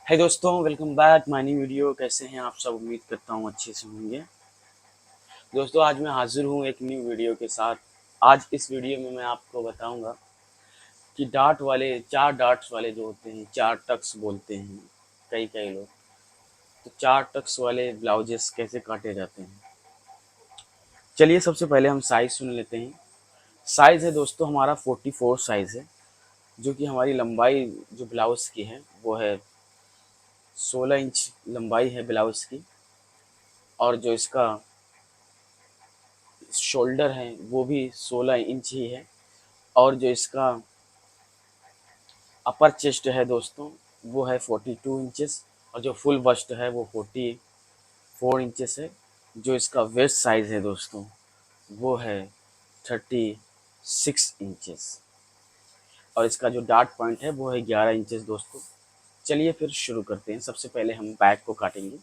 हाय दोस्तों, welcome back my new video. कैसे हैं आप सब? उम्मीद करता हूँ अच्छे से होंगे। दोस्तों, आज मैं हाजिर हूँ एक न्यू वीडियो के साथ। आज इस वीडियो में मैं आपको बताऊंगा कि डार्ट वाले, चार डार्ट्स वाले जो होते हैं, चार टक्स बोलते हैं कई कई लोग, तो चार टक्स वाले ब्लाउजेस कैसे काटे जाते हैं। चलिए सबसे पहले हम साइज सुन लेते हैं। साइज है दोस्तों हमारा 44 साइज है, जो कि हमारी लंबाई जो ब्लाउज की है वो है 16 इंच लंबाई है ब्लाउज की। और जो इसका शोल्डर है वो भी 16 इंच ही है। और जो इसका अपर चेस्ट है दोस्तों वो है 42 इंचेस। और जो फुल बस्ट है वो 44 इंचेस है। जो इसका वेस्ट साइज है दोस्तों वो है 36 इंचेस। और इसका जो डार्ट पॉइंट है वो है 11 इंचेस दोस्तों। चलिए फिर शुरू करते हैं। सबसे पहले हम बैक को काटेंगे।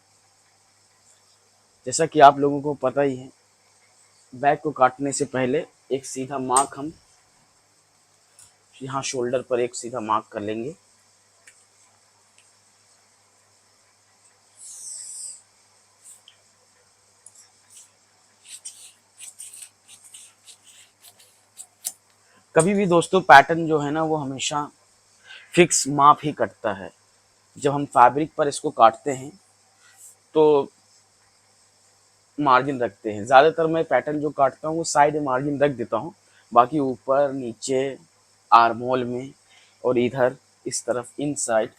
जैसा कि आप लोगों को पता ही है, बैक को काटने से पहले एक सीधा मार्क हम यहाँ शोल्डर पर एक सीधा मार्क कर लेंगे। कभी भी दोस्तों पैटर्न जो है ना वो हमेशा फिक्स माप ही कटता है। जब हम फैब्रिक पर इसको काटते हैं तो मार्जिन रखते हैं। ज़्यादातर मैं पैटर्न जो काटता हूँ वो साइड में मार्जिन रख देता हूँ। बाकी ऊपर नीचे आर्मोल में और इधर इस तरफ इन साइड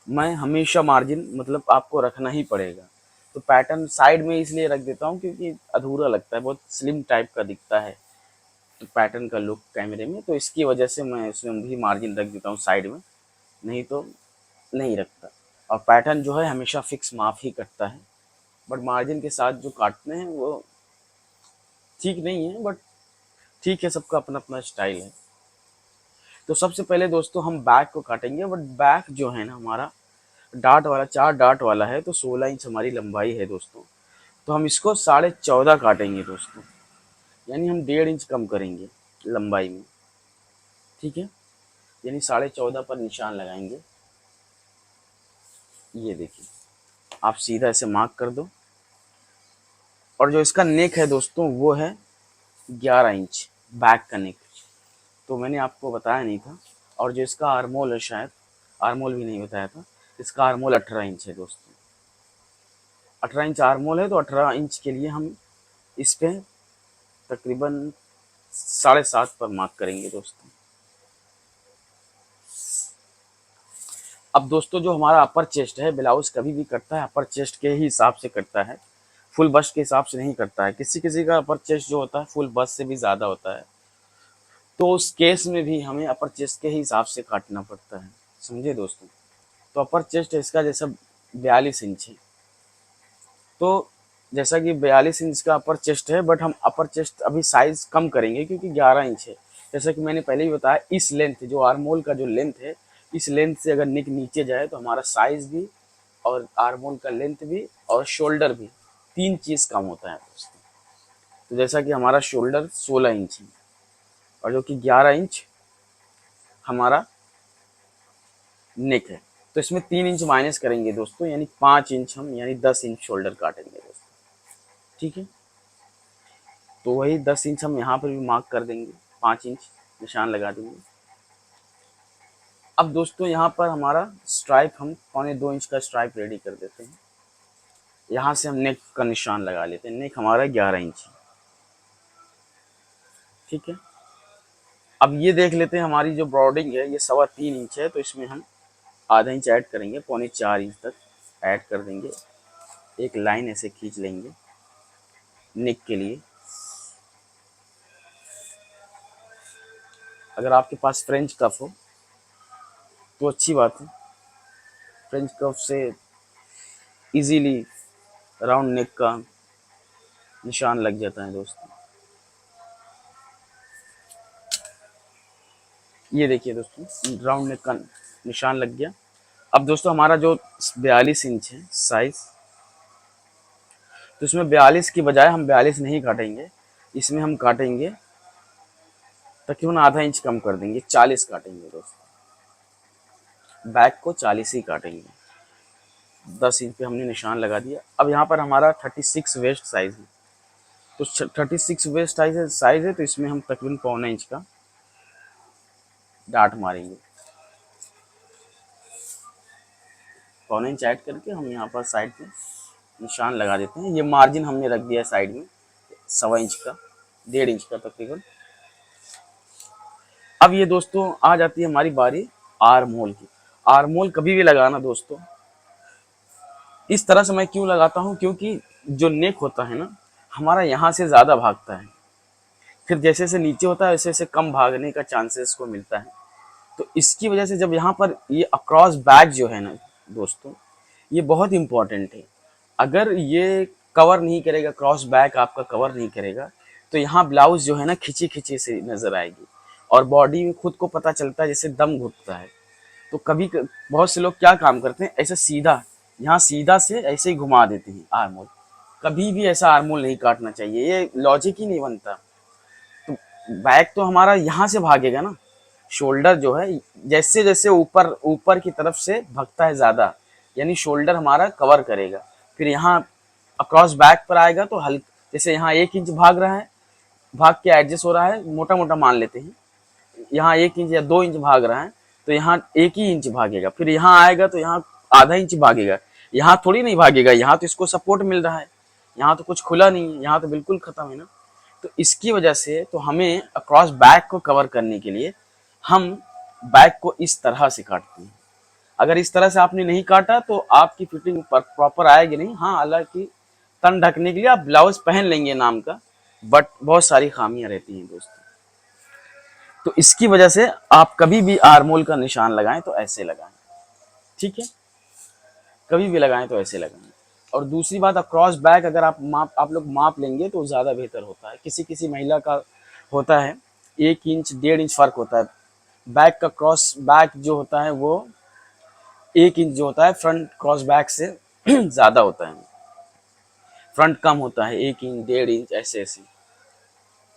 मैं हमेशा मार्जिन मतलब आपको रखना ही पड़ेगा। तो पैटर्न साइड में इसलिए रख देता हूँ क्योंकि अधूरा लगता है, बहुत स्लिम टाइप का दिखता है तो पैटर्न का लुक कैमरे में, तो इसकी वजह से मैं इसमें भी मार्जिन रख देता हूँ साइड में, नहीं तो नहीं रखता। और पैटर्न जो है हमेशा फिक्स माप ही कटता है, बट मार्जिन के साथ जो काटते हैं वो ठीक नहीं है, बट ठीक है, सबका अपना अपना स्टाइल है। तो सबसे पहले दोस्तों हम बैक को काटेंगे। बट बैक जो है ना हमारा डार्ट वाला, चार डार्ट वाला है, तो 16 इंच हमारी लंबाई है दोस्तों। तो हम इसको 14.5 काटेंगे दोस्तों, यानी हम 1.5 इंच कम करेंगे लंबाई में। ठीक है, यानी 14.5 पर निशान लगाएंगे। ये देखिए, आप सीधा ऐसे मार्क कर दो। और जो इसका नेक है दोस्तों वो है 11 इंच, बैक का नेक। तो मैंने आपको बताया नहीं था। और जो इसका आर्मोल है, शायद आर्मोल भी नहीं बताया था, इसका आर्मोल 18 इंच है दोस्तों। 18 इंच आर्मोल है, तो 18 इंच के लिए हम इस पे तकरीबन 7.5 पर मार्क करेंगे दोस्तों। अब दोस्तों जो हमारा अपर चेस्ट है, ब्लाउज कभी भी कटता है अपर चेस्ट के ही हिसाब से कटता है, फुल बस्ट के हिसाब से नहीं कटता है। किसी किसी का अपर चेस्ट जो होता है फुल बस्ट से भी ज़्यादा होता है, तो उस केस में भी हमें अपर चेस्ट के ही हिसाब से काटना पड़ता है। समझे दोस्तों? तो अपर चेस्ट इसका जैसा 42 इंच है, तो जैसा कि 42 इंच का अपर चेस्ट है, बट हम अपर चेस्ट अभी साइज कम करेंगे क्योंकि 11 इंच है। जैसा कि मैंने पहले ही बताया, इस लेंथ जो आर्मोल का जो लेंथ है, इस लेंथ से अगर निक नीचे जाए तो हमारा साइज भी और आर्मोल का लेंथ भी और शोल्डर भी, तीन चीज़ कम होता है दोस्तों। तो जैसा कि हमारा शोल्डर 16 इंच है और जो कि 11 इंच हमारा नेक है, तो इसमें 3 इंच माइनस करेंगे दोस्तों, यानी 5 इंच हम, यानी 10 इंच शोल्डर काटेंगे दोस्तों। ठीक है, तो वही 10 इंच हम यहाँ पर भी मार्क कर देंगे, 5 इंच निशान लगा देंगे। अब दोस्तों यहाँ पर हमारा स्ट्राइप, हम 1.25 इंच का स्ट्राइप रेडी कर देते हैं। यहाँ से हम नेक का निशान लगा लेते हैं। नेक हमारा 11 इंच है। ठीक है, अब ये देख लेते हैं हमारी जो ब्रॉडिंग है ये 3.25 इंच है, तो इसमें हम आधा इंच ऐड करेंगे, 3.25 इंच तक ऐड कर देंगे। एक लाइन ऐसे खींच लेंगे नेक के लिए। अगर आपके पास फ्रेंच कफ हो तो अच्छी बात है, फ्रेंच कफ से इजीली राउंड नेक का निशान लग जाता है दोस्तों। ये देखिए दोस्तों, राउंड नेक का निशान लग गया। अब दोस्तों हमारा जो 42 इंच है साइज, तो इसमें 42 की बजाय हम 42 नहीं काटेंगे, इसमें हम काटेंगे तकरीबन आधा इंच कम कर देंगे, 40 काटेंगे दोस्तों। बैक को 40 ही काटेंगे। 10 इंच पे हमने निशान लगा दिया। अब यहाँ पर हमारा 36 वेस्ट साइज है, तो 36 वेस्ट साइज है, तो इसमें हम तकरीबन 1.25 इंच का डाट मारेंगे। 1.25 इंच ऐड करके हम यहाँ पर साइड पे निशान लगा देते हैं। ये मार्जिन हमने रख दिया है साइड में 1.25 इंच का, 1.5 इंच का तकरीबन। अब ये दोस्तों आ जाती है हमारी बारी आर्म होल की। आर्म होल कभी भी लगाना दोस्तों इस तरह से मैं क्यों लगाता हूँ, क्योंकि जो नेक होता है ना हमारा यहाँ से ज़्यादा भागता है, फिर जैसे जैसे नीचे होता है वैसे वैसे कम भागने का चांसेस को मिलता है। तो इसकी वजह से जब यहाँ पर ये अक्रॉस बैक जो है ना दोस्तों, ये बहुत इंपॉर्टेंट है। अगर ये कवर नहीं करेगा, क्रॉस बैक आपका कवर नहीं करेगा, तो यहाँ ब्लाउज जो है ना खिंची खिंची से नजर आएगी, और बॉडी में खुद को पता चलता है जैसे दम घुटता है। तो बहुत से लोग क्या काम करते हैं, ऐसे सीधा यहाँ सीधा से ऐसे ही घुमा देते हैं आर्मोल। कभी भी ऐसा आर्मोल नहीं काटना चाहिए, ये लॉजिक ही नहीं बनता। तो बैक तो हमारा यहाँ से भागेगा ना, शोल्डर जो है जैसे जैसे ऊपर ऊपर की तरफ से भगता है ज़्यादा, यानी शोल्डर हमारा कवर करेगा। फिर यहाँ अक्रॉस बैक पर आएगा तो हल्का, जैसे यहाँ 1 इंच भाग रहा है, भाग के एडजस्ट हो रहा है, मोटा मोटा मान लेते हैं, यहाँ 1 इंच या 2 इंच भाग रहा है, तो यहाँ 1 ही इंच भागेगा। फिर यहाँ आएगा तो यहाँ आधा इंच भागेगा, यहाँ थोड़ी नहीं भागेगा, यहाँ तो इसको सपोर्ट मिल रहा है, यहाँ तो कुछ खुला नहीं है, यहाँ तो बिल्कुल खत्म है ना। तो इसकी वजह से तो हमें अक्रॉस बैक को कवर करने के लिए हम बैक को इस तरह से काटते हैं। अगर इस तरह से आपने नहीं काटा तो आपकी फिटिंग प्रॉपर आएगी नहीं। हाँ, हालांकि तन ढकने के लिए आप ब्लाउज पहन लेंगे नाम का, बट बहुत सारी खामियां रहती हैं दोस्तों। तो इसकी वजह से आप कभी भी आर्मोल का निशान लगाएं तो ऐसे लगाएं, ठीक है, कभी भी लगाएं तो ऐसे लगाएं। और दूसरी बात, क्रॉस बैक अगर आप लोग माप लेंगे तो ज़्यादा बेहतर होता है। किसी किसी महिला का होता है 1 इंच 1.5 इंच फर्क होता है। बैक का क्रॉस बैक जो होता है वो 1 इंच जो होता है फ्रंट क्रॉस बैक से ज़्यादा होता है, फ्रंट कम होता है, 1 इंच 1.5 इंच ऐसे ऐसे।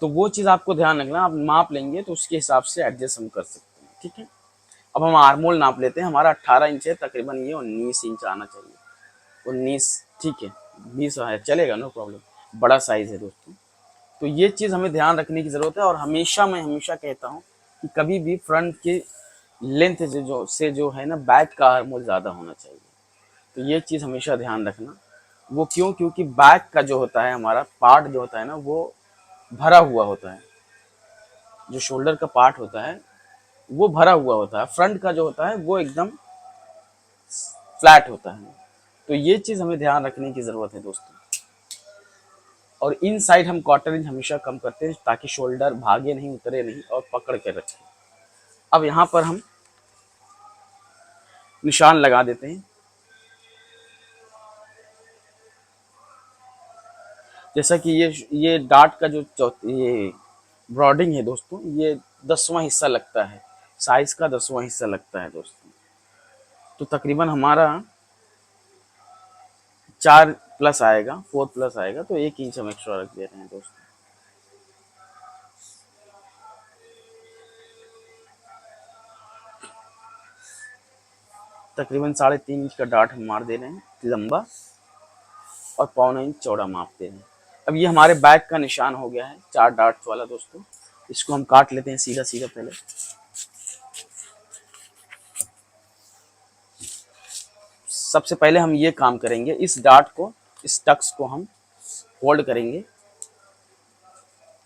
तो वो चीज़ आपको ध्यान रखना, आप माप लेंगे तो उसके हिसाब से एडजस्ट हम कर सकते हैं, ठीक है। अब हम आर्मोल नाप लेते हैं। हमारा 18 इंच है, तकरीबन ये 19 इंच आना चाहिए। 19, ठीक है, 20 है, चलेगा, नो प्रॉब्लम, बड़ा साइज है दोस्तों। तो ये चीज़ हमें ध्यान रखने की ज़रूरत है। और हमेशा मैं हमेशा कहता हूँ कि कभी भी फ्रंट के लेंथ जो है ना बैक का आर्मोल ज़्यादा होना चाहिए। तो ये चीज़ हमेशा ध्यान रखना। वो क्यों, क्योंकि बैक का जो होता है हमारा पार्ट जो होता है ना वो भरा हुआ होता है, जो शोल्डर का पार्ट होता है वो भरा हुआ होता है, फ्रंट का जो होता है वो एकदम फ्लैट होता है। तो ये चीज़ हमें ध्यान रखने की ज़रूरत है दोस्तों। और इन साइड हम क्वार्टर इंच हमेशा कम करते हैं ताकि शोल्डर भागे नहीं, उतरे नहीं और पकड़ के रखे। अब यहाँ पर हम निशान लगा देते हैं। जैसा कि ये डार्ट का ये ब्रॉडिंग है दोस्तों, ये 10वां हिस्सा लगता है, साइज का 10वां हिस्सा लगता है दोस्तों। तो तकरीबन हमारा 4+ आएगा, 4+ आएगा, तो 1 इंच हम एक्स्ट्रा रख दे रहे हैं दोस्तों। तकरीबन 3.5 इंच का डार्ट हम मार दे रहे हैं लंबा, और 1.25 इंच चौड़ा माप दे रहे हैं। अब ये हमारे बैक का निशान हो गया है 4 डार्ट वाला दोस्तों। इसको हम काट लेते हैं सीधा सीधा। पहले सबसे पहले हम ये काम करेंगे, इस डार्ट को, इस टक्स को हम होल्ड करेंगे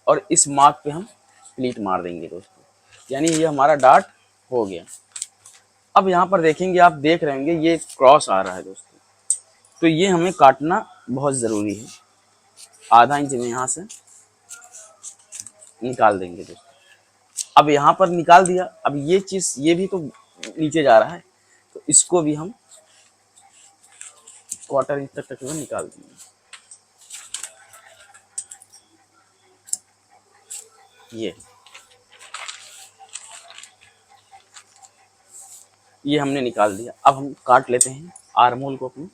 और इस मार्क पे हम प्लीट मार देंगे दोस्तों, यानी ये हमारा डार्ट हो गया। अब यहाँ पर देखेंगे, आप देख रहे होंगे ये क्रॉस आ रहा है दोस्तों, तो ये हमें काटना बहुत ज़रूरी है। आधा इंच में यहाँ से निकाल देंगे दोस्तों। अब यहाँ पर निकाल दिया, अब ये चीज़ ये भी तो नीचे जा रहा है, तो इसको भी हम क्वार्टर इंच तक तकरीबन निकाल देंगे। ये हमने निकाल दिया। अब हम काट लेते हैं आर्मोल को अपने।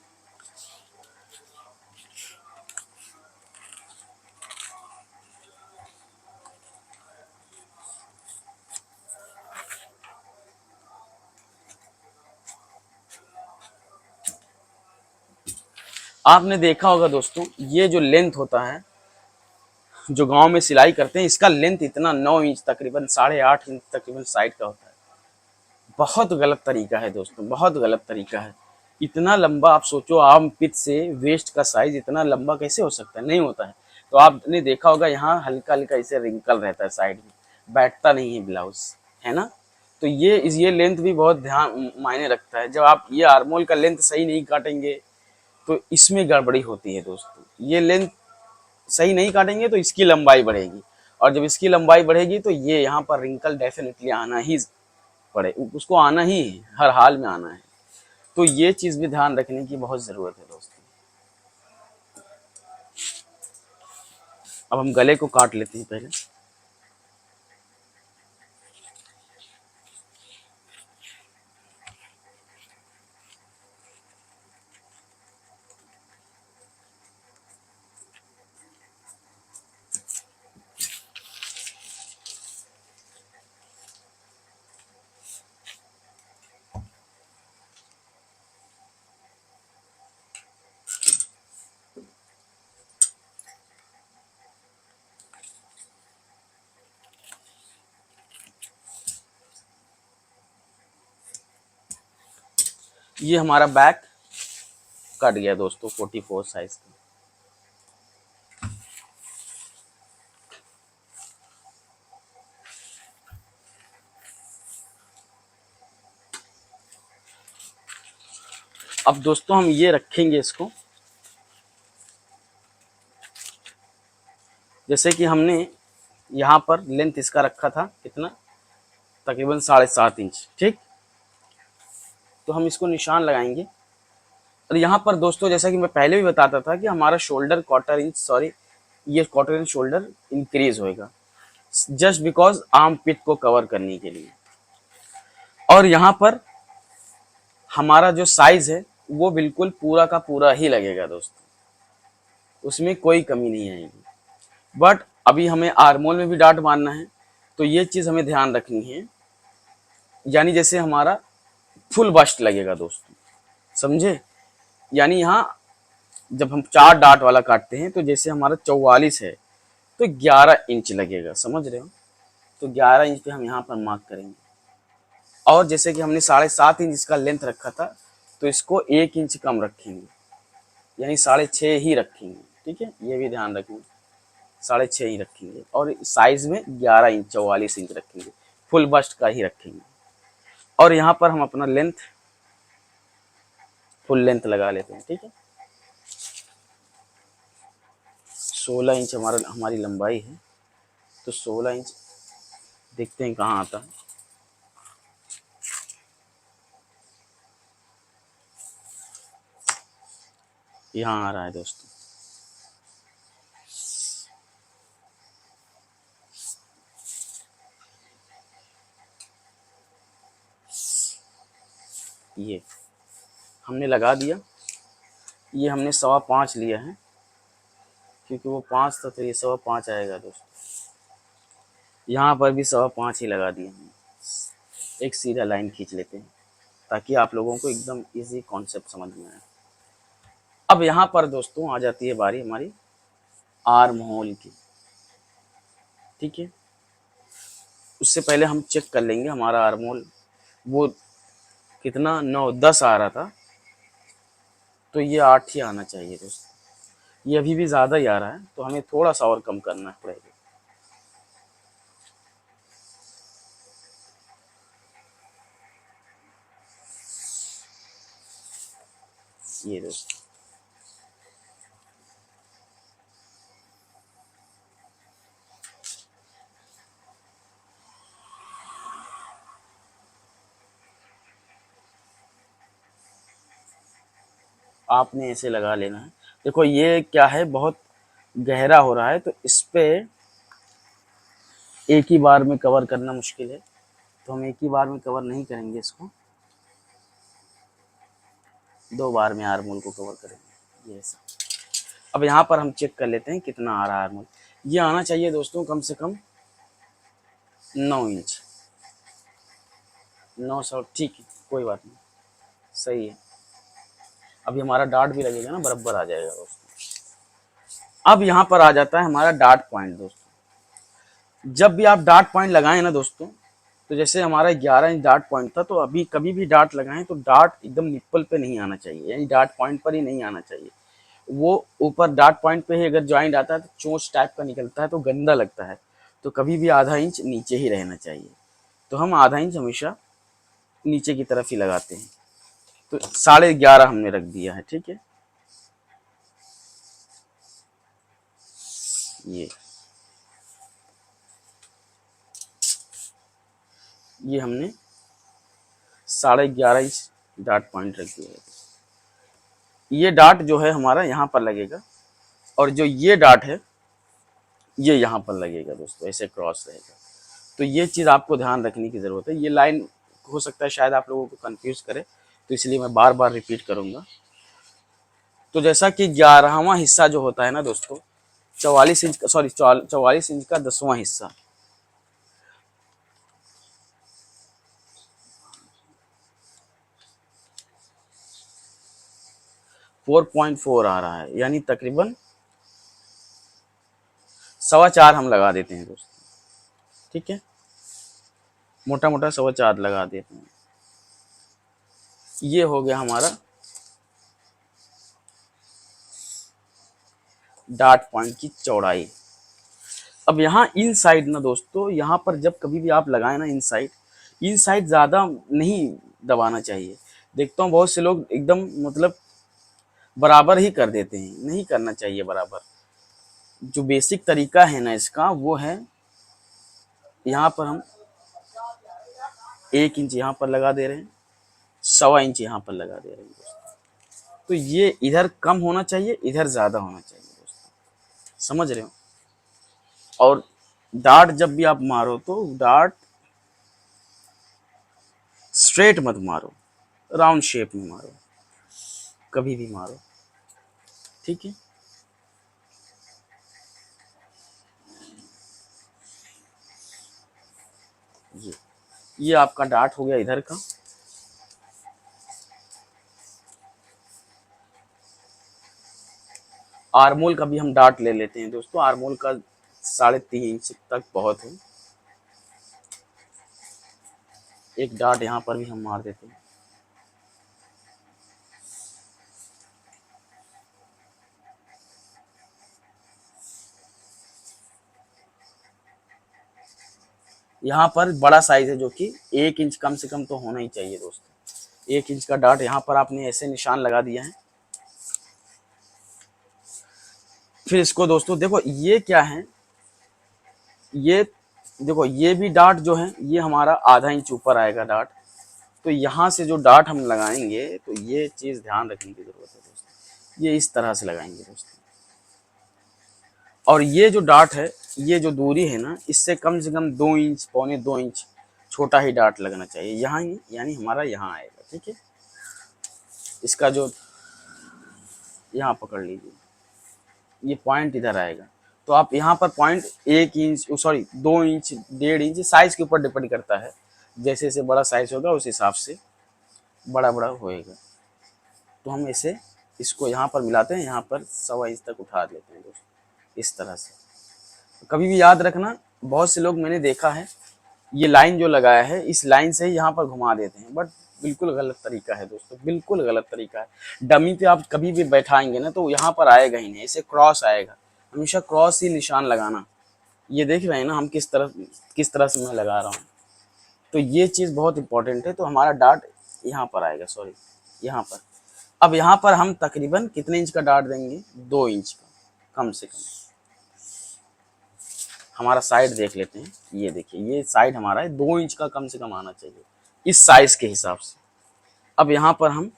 आपने देखा होगा दोस्तों, ये जो लेंथ होता है, जो गांव में सिलाई करते हैं, इसका लेंथ इतना 9 इंच, तकरीबन 8.5 इंच तकरीबन साइड का होता है। बहुत गलत तरीका है दोस्तों, बहुत गलत तरीका है। इतना लंबा, आप सोचो आर्म पिट से वेस्ट का साइज इतना लंबा कैसे हो सकता है, नहीं होता है। तो आपने देखा होगा यहाँ हल्का हल्का ऐसे रिंकल रहता है साइड में, बैठता नहीं है ब्लाउज, है ना। तो ये लेंथ भी बहुत ध्यान मायने रखता है। जब आप ये आर्मोल का लेंथ सही नहीं काटेंगे तो इसमें गड़बड़ी होती है दोस्तों। ये लेंथ सही नहीं काटेंगे तो इसकी लंबाई बढ़ेगी, और जब इसकी लंबाई बढ़ेगी तो ये यहाँ पर रिंकल डेफिनेटली आना ही पड़े, उसको आना ही है, हर हाल में आना है। तो ये चीज भी ध्यान रखने की बहुत जरूरत है दोस्तों। अब हम गले को काट लेते हैं पहले। ये हमारा बैक कट गया दोस्तों 44 साइज का। अब दोस्तों हम ये रखेंगे इसको, जैसे कि हमने यहाँ पर लेंथ इसका रखा था कितना, तकरीबन 7.5 इंच, ठीक। तो हम इसको निशान लगाएंगे। और यहाँ पर दोस्तों जैसा कि मैं पहले भी बताता था कि हमारा शोल्डर क्वार्टर इंच, सॉरी, ये क्वार्टर इंच शोल्डर इंक्रीज होएगा, जस्ट बिकॉज आर्म पिट को कवर करने के लिए। और यहाँ पर हमारा जो साइज है वो बिल्कुल पूरा का पूरा ही लगेगा दोस्तों, उसमें कोई कमी नहीं आएगी। बट अभी हमें आर्मोल में भी डाट मारना है, तो ये चीज हमें ध्यान रखनी है। यानी जैसे हमारा फुल बस्ट लगेगा दोस्तों, समझे। यानी यहाँ जब हम 4 डाट वाला काटते हैं तो जैसे हमारा 44 है तो 11 इंच लगेगा, समझ रहे हो। तो 11 इंच पे हम यहाँ पर मार्क करेंगे। और जैसे कि हमने 7.5 इंच इसका लेंथ रखा था, तो इसको 1 इंच कम रखेंगे, यानी 6.5 ही रखेंगे, ठीक है। ये भी ध्यान रखेंगे, 6.5 ही रखेंगे। और साइज में 11 इंच, 44 इंच रखेंगे, फुल बस्ट का ही रखेंगे। और यहाँ पर हम अपना लेंथ, फुल लेंथ लगा लेते हैं, ठीक है। 16 इंच हमारी लंबाई है, तो 16 इंच देखते हैं कहाँ आता है। यहाँ आ रहा है दोस्तों। ये हमने लगा दिया। ये हमने 5.25 लिया है, क्योंकि वो 5 था तो ये 5.25 आएगा दोस्तों। यहाँ पर भी 5.25 ही लगा दिया हमने। एक सीधा लाइन खींच लेते हैं ताकि आप लोगों को एकदम इजी कॉन्सेप्ट समझ में आए। अब यहाँ पर दोस्तों आ जाती है बारी हमारी आर्म होल की, ठीक है। उससे पहले हम चेक कर लेंगे हमारा आर्म होल वो कितना 9-10 आ रहा था, तो ये 8 ही आना चाहिए दोस्तों। ये अभी भी ज़्यादा ही आ रहा है, तो हमें थोड़ा सा और कम करना पड़ेगा। ये दोस्तों आपने ऐसे लगा लेना है। देखो ये क्या है, बहुत गहरा हो रहा है, तो इस पे एक ही बार में कवर करना मुश्किल है, तो हम एक ही बार में कवर नहीं करेंगे इसको, 2 बार में आर्म होल को कवर करेंगे। ये ऐसा। अब यहाँ पर हम चेक कर लेते हैं कितना आ रहा है आर्म होल। ये आना चाहिए दोस्तों कम से कम 9 इंच। 9 सौ ठीक है, कोई बात नहीं, सही है। अभी हमारा डार्ट भी लगेगा ना, बराबर आ जाएगा दोस्तों। अब यहाँ पर आ जाता है हमारा डार्ट पॉइंट दोस्तों। जब भी आप डार्ट पॉइंट लगाएं ना दोस्तों, तो जैसे हमारा 11 इंच डार्ट पॉइंट था, तो अभी कभी भी डार्ट लगाएं तो डार्ट एकदम निप्पल पे नहीं आना चाहिए, यानी डार्ट पॉइंट पर ही नहीं आना चाहिए। वो ऊपर डार्ट पॉइंट पे ही अगर ज्वाइंट आता है तो चोंच टाइप का निकलता है, तो गंदा लगता है। तो कभी भी आधा इंच नीचे ही रहना चाहिए। तो हम आधा इंच हमेशा नीचे की तरफ ही लगाते हैं। तो 11.5 हमने रख दिया है, ठीक है। ये हमने 11.5 इंच डार्ट पॉइंट रख दिया है। ये डार्ट जो है हमारा यहाँ पर लगेगा, और जो ये डार्ट है ये यहाँ पर लगेगा दोस्तों, ऐसे क्रॉस रहेगा। तो ये चीज़ आपको ध्यान रखने की ज़रूरत है। ये लाइन हो सकता है शायद आप लोगों को कंफ्यूज करे, तो इसलिए मैं बार बार रिपीट करूँगा। तो जैसा कि 11वां हिस्सा जो होता है ना दोस्तों, 44 इंच का, सॉरी 44 इंच का 10वां हिस्सा, 4.4 आ रहा है, यानी तकरीबन 4.25 हम लगा देते हैं दोस्तों, ठीक है। मोटा मोटा 4.25 लगा देते हैं। ये हो गया हमारा डार्ट पॉइंट की चौड़ाई। अब यहाँ इन साइड ना दोस्तों, यहाँ पर जब कभी भी आप लगाए ना इन साइड ज़्यादा नहीं दबाना चाहिए। देखता हूँ बहुत से लोग एकदम मतलब बराबर ही कर देते हैं, नहीं करना चाहिए बराबर। जो बेसिक तरीका है ना इसका, वो है यहाँ पर हम 1 इंच यहाँ पर लगा दे रहे हैं, 1.25 इंच यहाँ पर लगा दे रहे हैं दोस्तों। तो ये इधर कम होना चाहिए, इधर ज़्यादा होना चाहिए दोस्तों, समझ रहे हो। और डार्ट जब भी आप मारो तो डार्ट स्ट्रेट मत मारो, राउंड शेप में मारो, कभी भी मारो, ठीक है। ये आपका डार्ट हो गया इधर का। आर्मोल का भी हम डार्ट ले लेते हैं दोस्तों। आर्मोल का 3.5 इंच तक बहुत है। एक डार्ट यहाँ पर भी हम मार देते हैं। यहाँ पर बड़ा साइज है, जो कि 1 इंच कम से कम तो होना ही चाहिए दोस्तों। 1 इंच का डार्ट यहाँ पर आपने ऐसे निशान लगा दिया है। फिर इसको दोस्तों देखो, ये क्या है, ये देखो, ये भी डार्ट जो है ये हमारा आधा इंच ऊपर आएगा डार्ट। तो यहाँ से जो डार्ट हम लगाएंगे, तो ये चीज़ ध्यान रखने की ज़रूरत है दोस्तों। ये इस तरह से लगाएंगे दोस्तों। और ये जो डार्ट है, ये जो दूरी है ना, इससे कम से कम 2 इंच, पौने 2 इंच छोटा ही डार्ट लगना चाहिए यहाँ ही, यानी हमारा यहाँ आएगा, ठीक है। इसका जो यहाँ पकड़ लीजिए, ये पॉइंट इधर आएगा। तो आप यहाँ पर point 1 inch, sorry 2 inch, 1.5 inch, size के ऊपर डिपेंड करता है। जैसे जैसे बड़ा साइज होगा उस हिसाब से बड़ा बड़ा होएगा। तो हम इसे इसको यहाँ पर मिलाते हैं, यहाँ पर 1.25 इंच तक उठा लेते हैं दोस्तों, इस तरह से। कभी भी याद रखना, बहुत से लोग मैंने देखा है ये लाइन जो लगाया है, इस लाइन से ही यहाँ पर घुमा देते हैं, बट बिल्कुल गलत तरीका है दोस्तों, बिल्कुल गलत तरीका है। डमी पे आप कभी भी बैठाएंगे ना, तो यहाँ पर आएगा ही नहीं, इसे क्रॉस आएगा। हमेशा क्रॉस ही निशान लगाना। ये देख रहे हैं ना हम किस तरह से मैं लगा रहा हूँ। तो ये चीज़ बहुत इंपॉर्टेंट है। तो हमारा डार्ट यहाँ पर आएगा, सॉरी यहाँ पर। अब यहाँ पर हम तकरीबन कितने इंच का डार्ट देंगे, 2 इंच का कम से कम। हमारा साइड देख लेते हैं। ये देखिए, ये साइड हमारा है, 2 इंच का कम से कम आना चाहिए इस साइज के हिसाब से। अब यहाँ पर हम,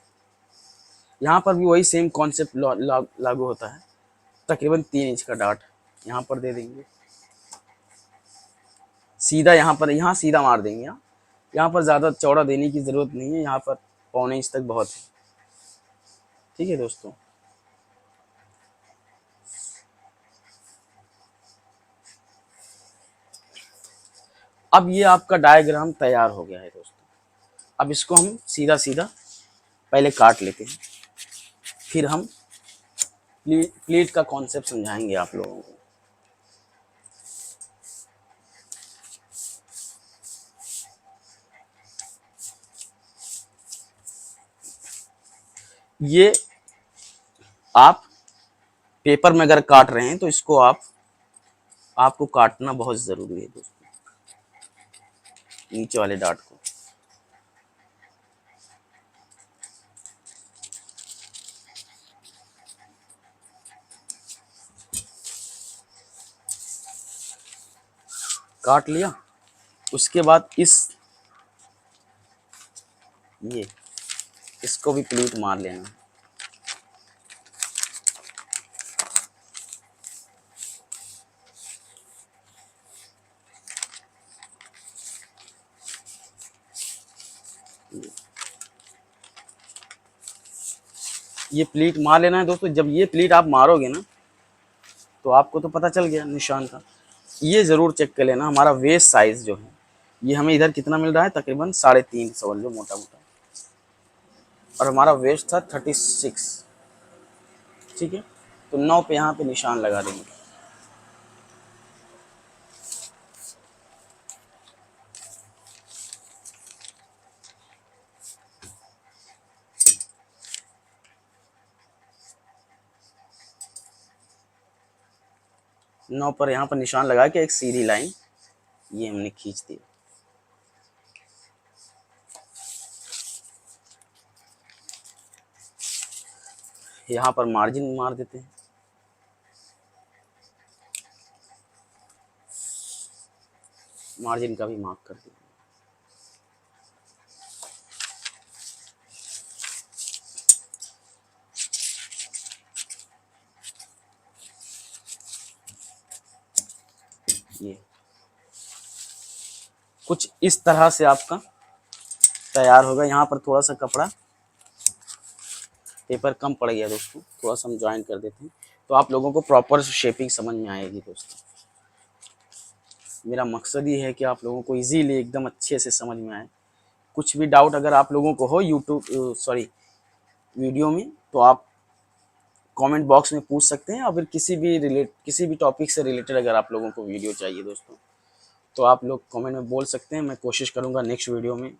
यहाँ पर भी वही सेम कॉन्सेप्ट लागू होता है। तकरीबन 3 इंच का डार्ट यहाँ पर दे देंगे, सीधा यहाँ सीधा मार देंगे। यहाँ पर ज़्यादा चौड़ा देने की ज़रूरत नहीं है, यहाँ पर 1.25 इंच तक बहुत है, ठीक है दोस्तों। अब ये आपका डायग्राम तैयार हो गया है दोस्तों। अब इसको हम सीधा सीधा पहले काट लेते हैं। फिर हम प्लीट का कॉन्सेप्ट समझाएंगे आप लोगों को। ये आप पेपर में अगर काट रहे हैं तो इसको आपको काटना बहुत जरूरी है दोस्तों, नीचे वाले डाट को। काट लिया, उसके बाद ये इसको भी प्लीट मार लेना। ये प्लीट मार लेना है दोस्तों। जब ये प्लीट आप मारोगे ना तो आपको तो पता चल गया निशान का। ये ज़रूर चेक कर लेना हमारा वेस्ट साइज़ जो है, ये हमें इधर कितना मिल रहा है, तकरीबन 3.5 समझ लो मोटा मोटा, और हमारा वेस्ट था 36। ठीक है, तो 9 पे यहाँ पे निशान लगा देंगे। नौ पर यहाँ पर निशान लगा के एक सीधी लाइन ये हमने खींच दी। यहाँ पर मार्जिन मार देते हैं। मार्जिन का भी मार्क कर दिया। ये कुछ इस तरह से आपका तैयार होगा। यहाँ पर थोड़ा सा कपड़ा पेपर कम पड़ गया दोस्तों, थोड़ा सा हम ज्वाइन कर देते हैं तो आप लोगों को प्रॉपर शेपिंग समझ में आएगी दोस्तों। मेरा मकसद ये है कि आप लोगों को इजीली एकदम अच्छे से समझ में आए। कुछ भी डाउट अगर आप लोगों को हो वीडियो में, तो आप कमेंट बॉक्स में पूछ सकते हैं। और फिर किसी भी टॉपिक से रिलेटेड अगर आप लोगों को वीडियो चाहिए दोस्तों, तो आप लोग कमेंट में बोल सकते हैं। मैं कोशिश करूँगा नेक्स्ट वीडियो में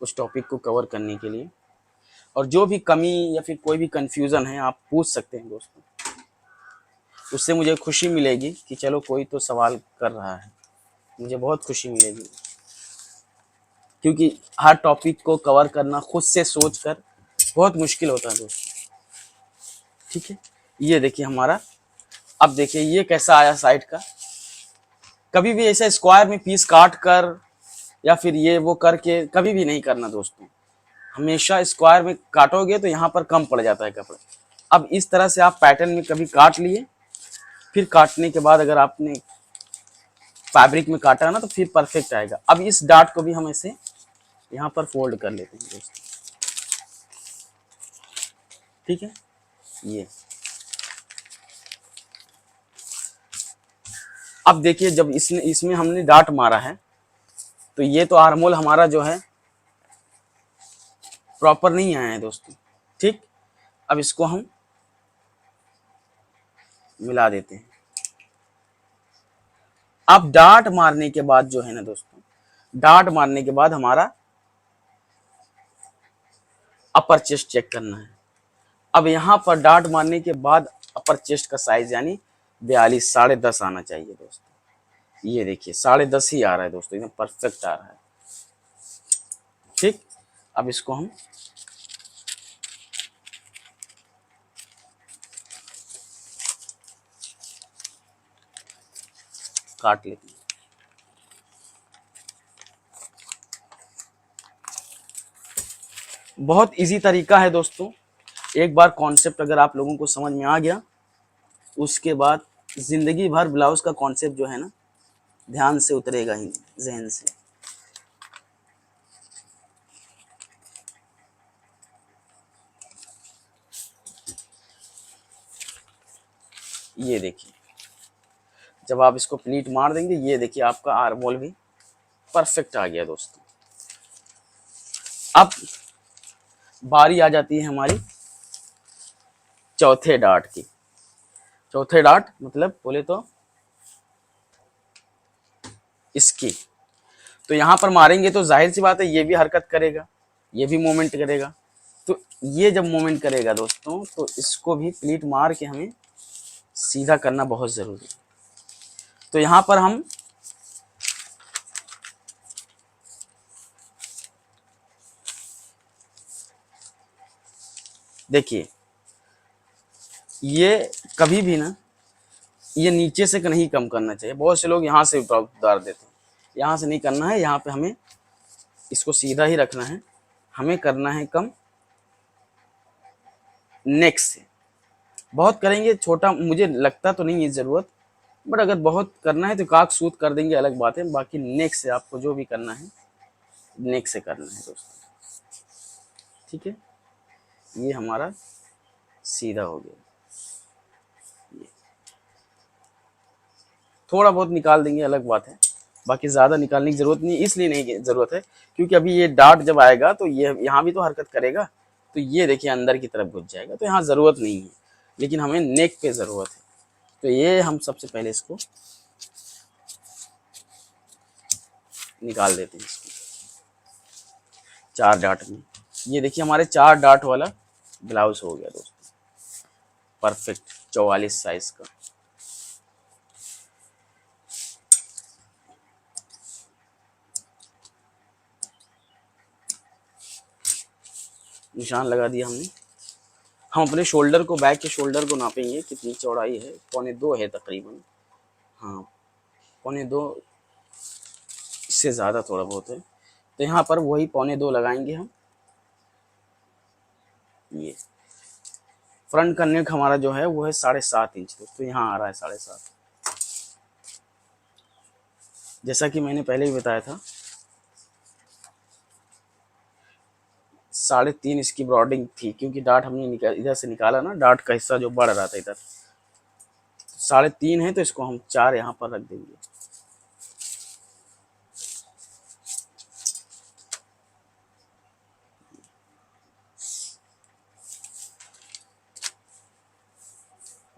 उस टॉपिक को कवर करने के लिए। और जो भी कमी या फिर कोई भी कन्फ्यूज़न है आप पूछ सकते हैं दोस्तों, उससे मुझे खुशी मिलेगी कि चलो कोई तो सवाल कर रहा है, मुझे बहुत खुशी मिलेगी। क्योंकि हर टॉपिक को कवर करना खुद से सोच कर बहुत मुश्किल होता है दोस्तों। ठीक है, ये देखिए हमारा, अब देखिए ये कैसा आया साइड का। कभी भी ऐसा स्क्वायर में पीस काट कर या फिर ये वो करके कभी भी नहीं करना दोस्तों। हमेशा स्क्वायर में काटोगे तो यहाँ पर कम पड़ जाता है कपड़ा। अब इस तरह से आप पैटर्न में कभी काट लिए, फिर काटने के बाद अगर आपने फैब्रिक में काटा ना तो फिर परफेक्ट आएगा। अब इस डार्ट को भी हम ऐसे यहाँ पर फोल्ड कर लेते हैं दोस्तों। ठीक है, ये अब देखिए जब इसमें हमने डार्ट मारा है तो ये तो आर्मोल हमारा जो है प्रॉपर नहीं आया है दोस्तों। ठीक, अब इसको हम मिला देते हैं। अब डार्ट मारने के बाद जो है ना दोस्तों, डार्ट मारने के बाद हमारा अपर चेस्ट चेक करना है। अब यहाँ पर डार्ट मारने के बाद अपर चेस्ट का साइज यानी 42 10.5 आना चाहिए दोस्तों। ये देखिए 10.5 ही आ रहा है दोस्तों, एकदम परफेक्ट आ रहा है। ठीक, अब इसको हम काट लेते हैं। बहुत इजी तरीका है दोस्तों। एक बार कॉन्सेप्ट अगर आप लोगों को समझ में आ गया, उसके बाद जिंदगी भर ब्लाउज का कॉन्सेप्ट जो है ना ध्यान से उतरेगा ही जहन से। ये देखिए जब आप इसको प्लीट मार देंगे, ये देखिए आपका आर्मोल भी परफेक्ट आ गया दोस्तों। अब बारी आ जाती है हमारी चौथे डार्ट की। चौथे डार्ट मतलब बोले तो इसकी। तो यहाँ पर मारेंगे तो जाहिर सी बात है ये भी हरकत करेगा, ये भी मूवमेंट करेगा। तो ये जब मूवमेंट करेगा दोस्तों तो इसको भी प्लीट मार के हमें सीधा करना बहुत ज़रूरी है। तो यहाँ पर हम देखिए, ये कभी भी ना ये नीचे से नहीं कम करना चाहिए। बहुत से लोग यहाँ से उतार देते हैं, यहाँ से नहीं करना है। यहाँ पे हमें इसको सीधा ही रखना है, हमें करना है कम नेक से। बहुत करेंगे छोटा मुझे लगता तो नहीं है ज़रूरत, बट अगर बहुत करना है तो काक सूत कर देंगे, अलग बात है। बाकी नेक से आपको जो भी करना है नेक से करना है दोस्तों, ठीक है। ये हमारा सीधा हो गया। ये थोड़ा बहुत निकाल देंगे, अलग बात है। बाकी ज़्यादा निकालने की ज़रूरत नहीं, इसलिए नहीं ज़रूरत है क्योंकि अभी ये डार्ट जब आएगा तो ये यहाँ भी तो हरकत करेगा, तो ये देखिए अंदर की तरफ घुस जाएगा, तो यहाँ ज़रूरत नहीं है। लेकिन हमें नेक पे ज़रूरत है, तो ये हम सबसे पहले इसको निकाल देते हैं इसको 4 डार्ट में। ये देखिए हमारे 4 डार्ट वाला ब्लाउज हो गया दोस्तों, परफेक्ट 44 साइज का। निशान लगा दिया हमने। हम अपने शोल्डर को, बैक के शोल्डर को नापेंगे, कितनी चौड़ाई है, 2.25 है तकरीबन। हाँ 2.25, इससे ज़्यादा थोड़ा बहुत है, तो यहाँ पर वही 2.25 लगाएंगे हम। ये फ्रंट का नेक हमारा जो है वो है 7.5 इंच, तो यहाँ आ रहा है 7.5। जैसा कि मैंने पहले ही बताया था 3.5 इसकी ब्रॉडिंग थी, क्योंकि डार्ट हमने इधर से निकाला ना, डार्ट का हिस्सा जो बढ़ रहा था इधर, 3.5 है, तो इसको हम 4 यहाँ पर रख देंगे।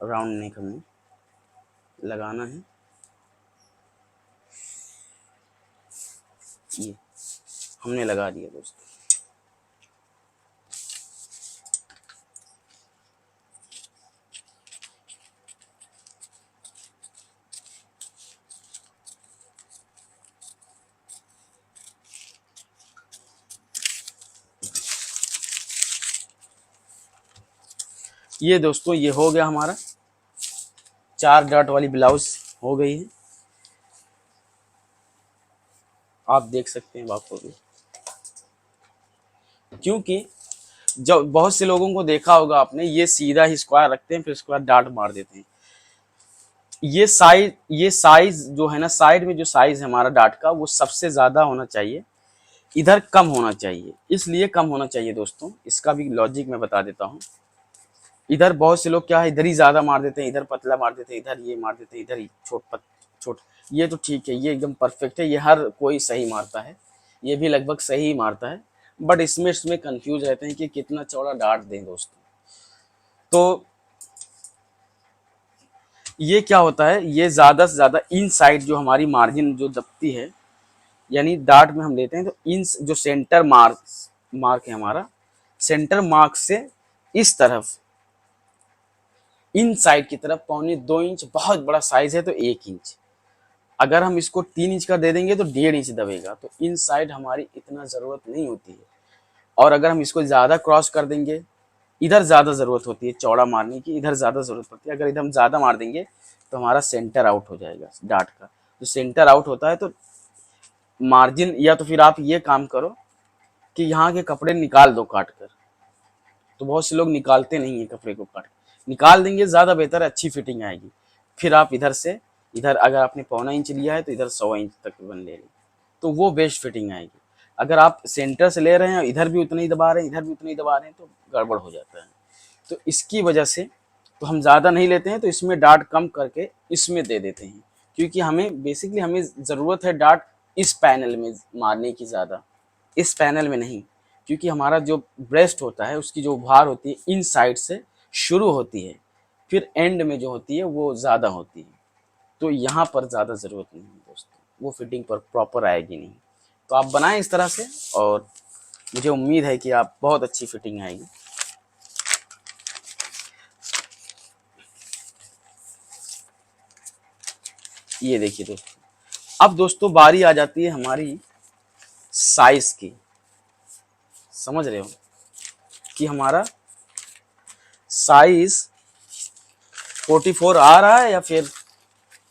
राउंड नेक हमें लगाना है। ये हमने लगा दिया दोस्तों। ये दोस्तों ये हो गया हमारा 4 डार्ट वाली ब्लाउज हो गई है, आप देख सकते हैं आपको भी। क्योंकि जब बहुत से लोगों को देखा होगा आपने, ये सीधा ही स्क्वायर रखते हैं फिर उसके बाद डार्ट मार देते हैं। ये साइज जो है ना, साइड में जो साइज है हमारा डार्ट का, वो सबसे ज्यादा होना चाहिए, इधर कम होना चाहिए। इसलिए कम होना चाहिए दोस्तों, इसका भी लॉजिक मैं बता देता हूँ। इधर बहुत से लोग क्या है, इधर ही ज्यादा मार देते हैं, इधर पतला मार देते हैं, इधर ये मार देते हैं, इधर ही छोट। ये तो ठीक है, ये एकदम परफेक्ट है, ये हर कोई सही मारता है, ये भी लगभग सही ही मारता है। बट इसमें कंफ्यूज रहते हैं कि कितना चौड़ा डार्ट दें दोस्तों। तो ये क्या होता है, ये ज़्यादा से ज़्यादा इन साइड जो हमारी मार्जिन जो दबती है, यानी डार्ट में हम लेते हैं तो इन जो सेंटर मार्क है हमारा, सेंटर मार्क से इस तरफ इन साइड की तरफ 2.25 इंच, बहुत बड़ा साइज है तो 1 इंच। अगर हम इसको 3 इंच का दे देंगे तो 1.5 इंच दबेगा, तो इन साइड हमारी इतना ज़रूरत नहीं होती है। और अगर हम इसको ज़्यादा क्रॉस कर देंगे, इधर ज़्यादा ज़रूरत होती है चौड़ा मारने की, इधर ज़्यादा ज़रूरत पड़ती है। अगर इधर हम ज़्यादा मार देंगे तो हमारा सेंटर आउट हो जाएगा डार्ट का। तो सेंटर आउट होता है तो मार्जिन, या तो फिर आप ये काम करो कि यहाँ के कपड़े निकाल दो काट कर। तो बहुत से लोग निकालते नहीं है कपड़े को, काट निकाल देंगे ज़्यादा बेहतर है, अच्छी फिटिंग आएगी। फिर आप इधर से इधर, अगर आपने 1.25 इंच लिया है तो इधर 100 इंच तक बन ले, तो वो बेस्ट फिटिंग आएगी। अगर आप सेंटर से ले रहे हैं, इधर भी उतना ही दबा रहे हैं, इधर भी उतना ही दबा रहे हैं, तो गड़बड़ हो जाता है। तो इसकी वजह से तो हम ज़्यादा नहीं लेते हैं, तो इसमें डार्ट कम करके इसमें दे देते हैं, क्योंकि हमें बेसिकली हमें ज़रूरत है डार्ट इस पैनल में मारने की ज़्यादा, इस पैनल में नहीं। क्योंकि हमारा जो ब्रेस्ट होता है उसकी जो भार होती है इन साइड से शुरू होती है, फिर एंड में जो होती है वो ज़्यादा होती है। तो यहाँ पर ज़्यादा ज़रूरत नहीं है दोस्तों, वो फिटिंग पर प्रॉपर आएगी नहीं। तो आप बनाएं इस तरह से, और मुझे उम्मीद है कि आप बहुत अच्छी फिटिंग आएगी। ये देखिए दोस्तों, अब दोस्तों बारी आ जाती है हमारी साइज की। समझ रहे हो कि हमारा साइज 44 आ रहा है, या फिर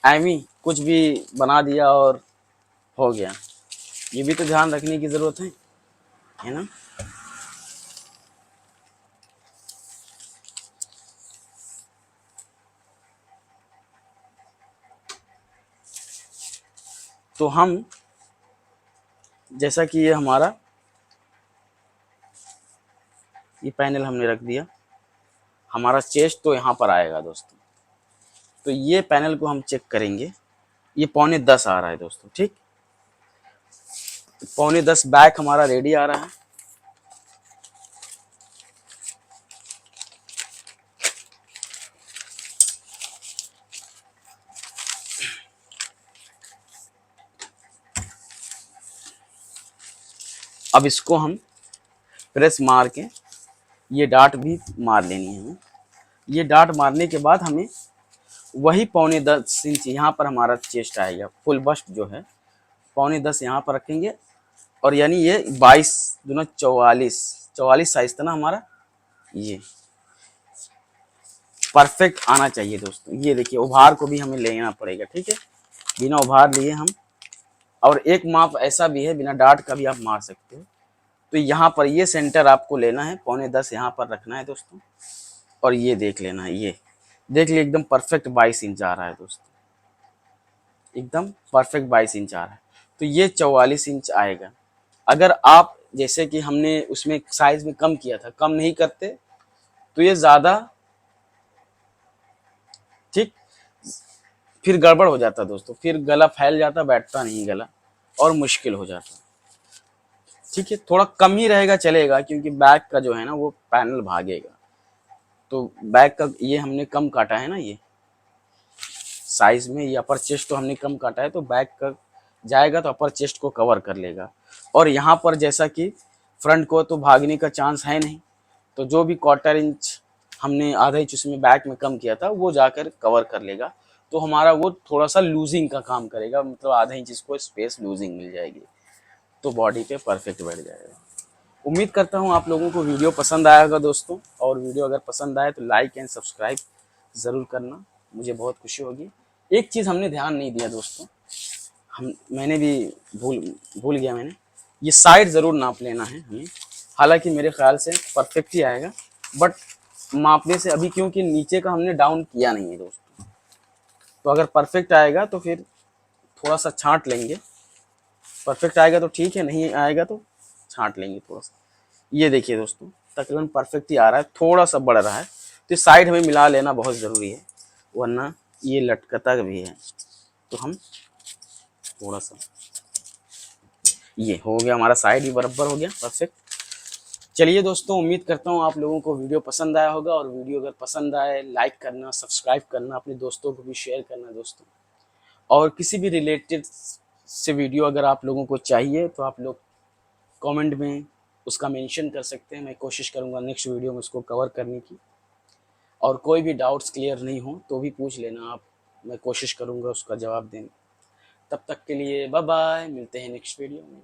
एमी कुछ भी बना दिया और हो गया। ये भी तो ध्यान रखने की जरूरत है ना। तो हम, जैसा कि ये हमारा ये पैनल हमने रख दिया, हमारा चेस्ट तो यहाँ पर आएगा दोस्तों। तो ये पैनल को हम चेक करेंगे, ये 9.25 आ रहा है दोस्तों, ठीक। 9.25 बैक हमारा रेडी आ रहा है। अब इसको हम प्रेस मार के, ये डाट भी मार लेनी है हमें। ये डाट मारने के बाद हमें वही 9.25 इंच यहाँ पर हमारा चेस्ट आएगा, फुल बस्ट जो है 9.25 यहाँ पर रखेंगे। और यानी ये 22 दूना 44 साइज था ना हमारा, ये परफेक्ट आना चाहिए दोस्तों। ये देखिए, उभार को भी हमें लेना पड़ेगा, ठीक है। बिना उभार लिए हम, और एक माप ऐसा भी है बिना डाट का भी आप मार सकते हो। तो यहाँ पर ये सेंटर आपको लेना है, 9.25 यहाँ पर रखना है दोस्तों। और ये देख लेना है, ये देख लिए एकदम परफेक्ट 22 इंच आ रहा है दोस्तों, एकदम परफेक्ट 22 इंच आ रहा है। तो ये 44 इंच आएगा। अगर आप जैसे कि हमने उसमें साइज में कम किया था, कम नहीं करते तो ये ज़्यादा, ठीक, फिर गड़बड़ हो जाता दोस्तों, फिर गला फैल जाता, बैठता नहीं गला, और मुश्किल हो जाता। ठीक है, थोड़ा कम ही रहेगा चलेगा, क्योंकि बैक का जो है ना वो पैनल भागेगा। तो बैक का ये हमने कम काटा है ना, ये साइज में, ये अपर चेस्ट तो हमने कम काटा है, तो बैक का जाएगा तो अपर चेस्ट को कवर कर लेगा। और यहाँ पर जैसा कि फ्रंट को तो भागने का चांस है नहीं, तो जो भी 1/4 इंच हमने आधा इंच उसमें बैक में कम किया था वो जाकर कवर कर लेगा। तो हमारा वो थोड़ा सा लूजिंग का काम करेगा, मतलब आधा इंच इसको स्पेस लूजिंग मिल जाएगी, तो बॉडी पे परफेक्ट बैठ जाएगा। उम्मीद करता हूँ आप लोगों को वीडियो पसंद आया होगा दोस्तों, और वीडियो अगर पसंद आए तो लाइक एंड सब्सक्राइब ज़रूर करना, मुझे बहुत खुशी होगी। एक चीज़ हमने ध्यान नहीं दिया दोस्तों, मैंने भी भूल गया मैंने, ये साइड ज़रूर नाप लेना है हमें। हालांकि मेरे ख्याल से परफेक्ट ही आएगा, बट मापने से अभी, क्योंकि नीचे का हमने डाउन किया नहीं है दोस्तों, तो अगर परफेक्ट आएगा तो फिर थोड़ा सा छांट लेंगे। परफेक्ट आएगा तो ठीक है, नहीं आएगा तो छांट लेंगे थोड़ा सा। ये देखिए दोस्तों, तकरीबन परफेक्ट ही आ रहा है, थोड़ा सा बढ़ रहा है, तो साइड हमें मिला लेना बहुत ज़रूरी है, वरना ये लटकता भी है। तो हम थोड़ा सा, ये हो गया हमारा, साइड भी बराबर हो गया, परफेक्ट। चलिए दोस्तों, उम्मीद करता हूँ आप लोगों को वीडियो पसंद आया होगा, और वीडियो अगर पसंद आए लाइक करना, सब्सक्राइब करना, अपने दोस्तों को भी शेयर करना दोस्तों। और किसी भी रिलेटेड से वीडियो अगर आप लोगों को चाहिए तो आप लोग कमेंट में उसका मेंशन कर सकते हैं, मैं कोशिश करूँगा नेक्स्ट वीडियो में उसको कवर करने की। और कोई भी डाउट्स क्लियर नहीं हो तो भी पूछ लेना आप, मैं कोशिश करूँगा उसका जवाब देने। तब तक के लिए बाय बाय, मिलते हैं नेक्स्ट वीडियो में।